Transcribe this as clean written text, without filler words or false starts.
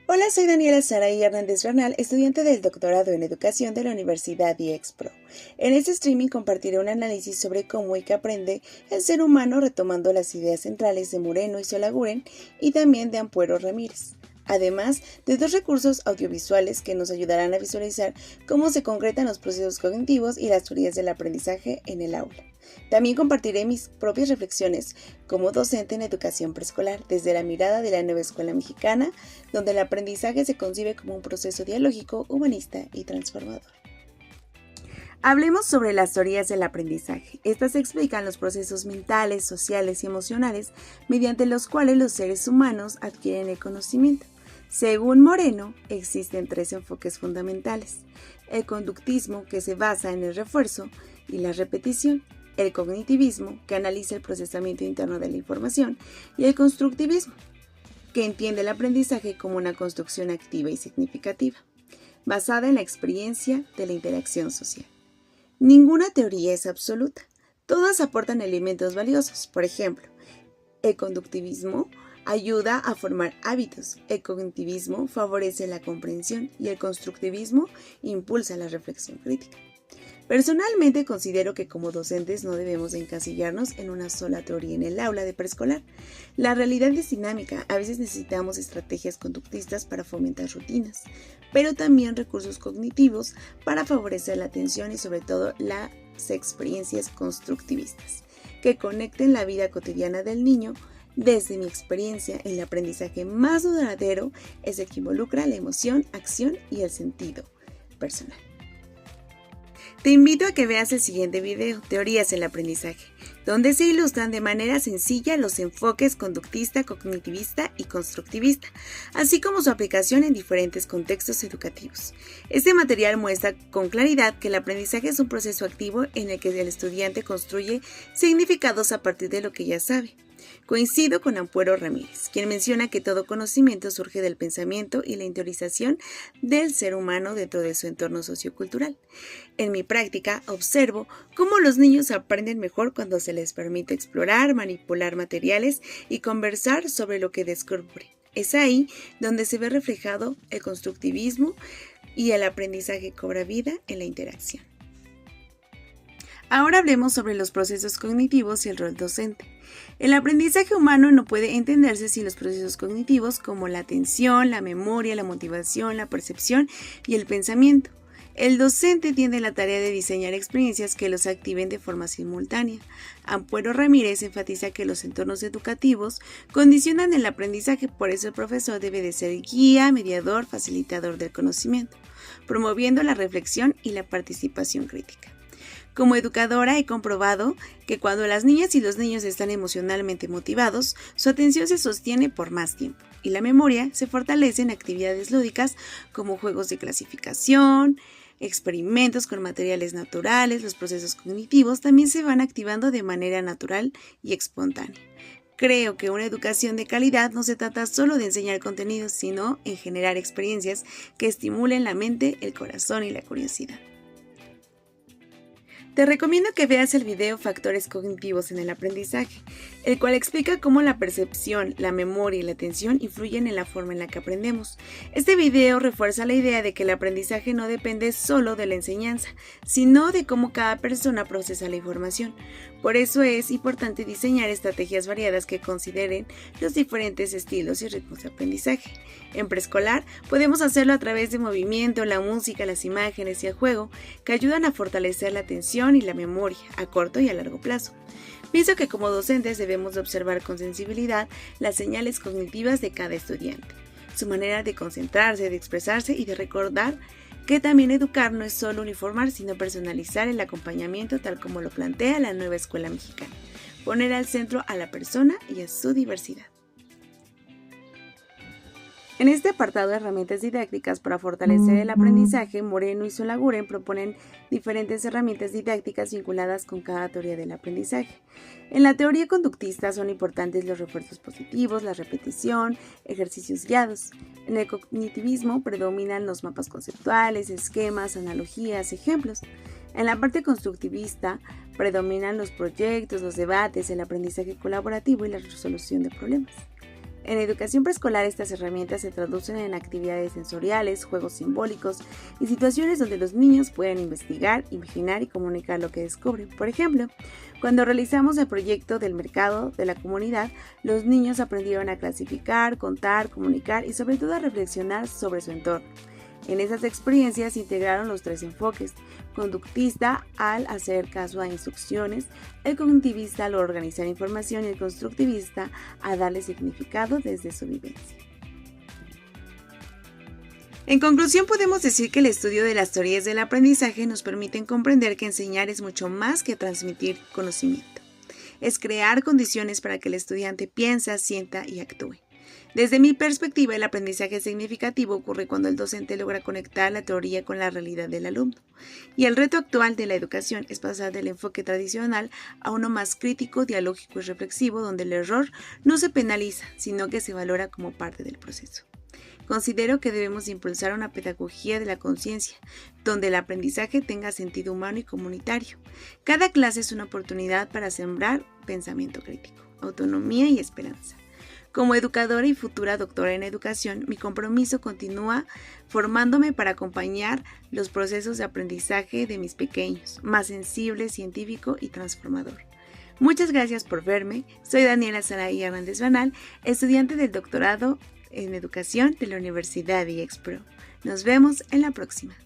Hola, soy Daniela Saraí Hernández Bernal, estudiante del doctorado en Educación de la Universidad IEXPRO. En este streaming compartiré un análisis sobre cómo y qué aprende el ser humano retomando las ideas centrales de Moreno y Solaguren y también de Ampuero Ramírez. Además de dos recursos audiovisuales que nos ayudarán a visualizar cómo se concretan los procesos cognitivos y las teorías del aprendizaje en el aula. También compartiré mis propias reflexiones como docente en educación preescolar desde la mirada de la nueva escuela mexicana, donde el aprendizaje se concibe como un proceso dialógico, humanista y transformador. Hablemos sobre las teorías del aprendizaje. Estas explican los procesos mentales, sociales y emocionales mediante los cuales los seres humanos adquieren el conocimiento. Según Moreno, existen tres enfoques fundamentales: el conductismo, que se basa en el refuerzo y la repetición; el cognitivismo, que analiza el procesamiento interno de la información; y el constructivismo, que entiende el aprendizaje como una construcción activa y significativa, basada en la experiencia de la interacción social. Ninguna teoría es absoluta. Todas aportan elementos valiosos. Por ejemplo, el conductivismo ayuda a formar hábitos, el cognitivismo favorece la comprensión y el constructivismo impulsa la reflexión crítica. Personalmente considero que como docentes no debemos encasillarnos en una sola teoría en el aula de preescolar. La realidad es dinámica, a veces necesitamos estrategias conductistas para fomentar rutinas, pero también recursos cognitivos para favorecer la atención y sobre todo las experiencias constructivistas, que conecten la vida cotidiana del niño. Desde mi experiencia, el aprendizaje más duradero es el que involucra la emoción, acción y el sentido personal. Te invito a que veas el siguiente video, Teorías del Aprendizaje, donde se ilustran de manera sencilla los enfoques conductista, cognitivista y constructivista, así como su aplicación en diferentes contextos educativos. Este material muestra con claridad que el aprendizaje es un proceso activo en el que el estudiante construye significados a partir de lo que ya sabe. Coincido con Ampuero Ramírez, quien menciona que todo conocimiento surge del pensamiento y la interiorización del ser humano dentro de su entorno sociocultural. En mi práctica, observo cómo los niños aprenden mejor cuando se les permite explorar, manipular materiales y conversar sobre lo que descubren. Es ahí donde se ve reflejado el constructivismo y el aprendizaje cobra vida en la interacción. Ahora hablemos sobre los procesos cognitivos y el rol docente. El aprendizaje humano no puede entenderse sin los procesos cognitivos como la atención, la memoria, la motivación, la percepción y el pensamiento. El docente tiene la tarea de diseñar experiencias que los activen de forma simultánea. Ampuero Ramírez enfatiza que los entornos educativos condicionan el aprendizaje, por eso el profesor debe de ser guía, mediador, facilitador del conocimiento, promoviendo la reflexión y la participación crítica. Como educadora he comprobado que cuando las niñas y los niños están emocionalmente motivados, su atención se sostiene por más tiempo y la memoria se fortalece en actividades lúdicas como juegos de clasificación, experimentos con materiales naturales. Los procesos cognitivos también se van activando de manera natural y espontánea. Creo que una educación de calidad no se trata solo de enseñar contenidos, sino en generar experiencias que estimulen la mente, el corazón y la curiosidad. Te recomiendo que veas el video Factores cognitivos en el aprendizaje, el cual explica cómo la percepción, la memoria y la atención influyen en la forma en la que aprendemos. Este video refuerza la idea de que el aprendizaje no depende solo de la enseñanza, sino de cómo cada persona procesa la información. Por eso es importante diseñar estrategias variadas que consideren los diferentes estilos y ritmos de aprendizaje. En preescolar podemos hacerlo a través de movimiento, la música, las imágenes y el juego, que ayudan a fortalecer la atención y la memoria a corto y a largo plazo. Pienso que como docentes debemos de observar con sensibilidad las señales cognitivas de cada estudiante, su manera de concentrarse, de expresarse y de recordar que también educar no es solo uniformar, sino personalizar el acompañamiento tal como lo plantea la nueva escuela mexicana, poner al centro a la persona y a su diversidad. En este apartado de herramientas didácticas para fortalecer el aprendizaje, Moreno y Solaguren proponen diferentes herramientas didácticas vinculadas con cada teoría del aprendizaje. En la teoría conductista son importantes los refuerzos positivos, la repetición, ejercicios guiados. En el cognitivismo predominan los mapas conceptuales, esquemas, analogías, ejemplos. En la parte constructivista predominan los proyectos, los debates, el aprendizaje colaborativo y la resolución de problemas. En educación preescolar estas herramientas se traducen en actividades sensoriales, juegos simbólicos y situaciones donde los niños pueden investigar, imaginar y comunicar lo que descubren. Por ejemplo, cuando realizamos el proyecto del mercado de la comunidad, los niños aprendieron a clasificar, contar, comunicar y sobre todo a reflexionar sobre su entorno. En esas experiencias se integraron los 3 enfoques: conductista al hacer caso a instrucciones, el cognitivista al organizar información y el constructivista a darle significado desde su vivencia. En conclusión, podemos decir que el estudio de las teorías del aprendizaje nos permiten comprender que enseñar es mucho más que transmitir conocimiento. Es crear condiciones para que el estudiante piense, sienta y actúe. Desde mi perspectiva, el aprendizaje significativo ocurre cuando el docente logra conectar la teoría con la realidad del alumno. Y el reto actual de la educación es pasar del enfoque tradicional a uno más crítico, dialógico y reflexivo, donde el error no se penaliza, sino que se valora como parte del proceso. Considero que debemos impulsar una pedagogía de la conciencia, donde el aprendizaje tenga sentido humano y comunitario. Cada clase es una oportunidad para sembrar pensamiento crítico, autonomía y esperanza. Como educadora y futura doctora en educación, mi compromiso continúa formándome para acompañar los procesos de aprendizaje de mis pequeños, más sensible, científico y transformador. Muchas gracias por verme. Soy Daniela Saraí Hernández Banal, estudiante del doctorado en educación de la Universidad IEXPRO. Nos vemos en la próxima.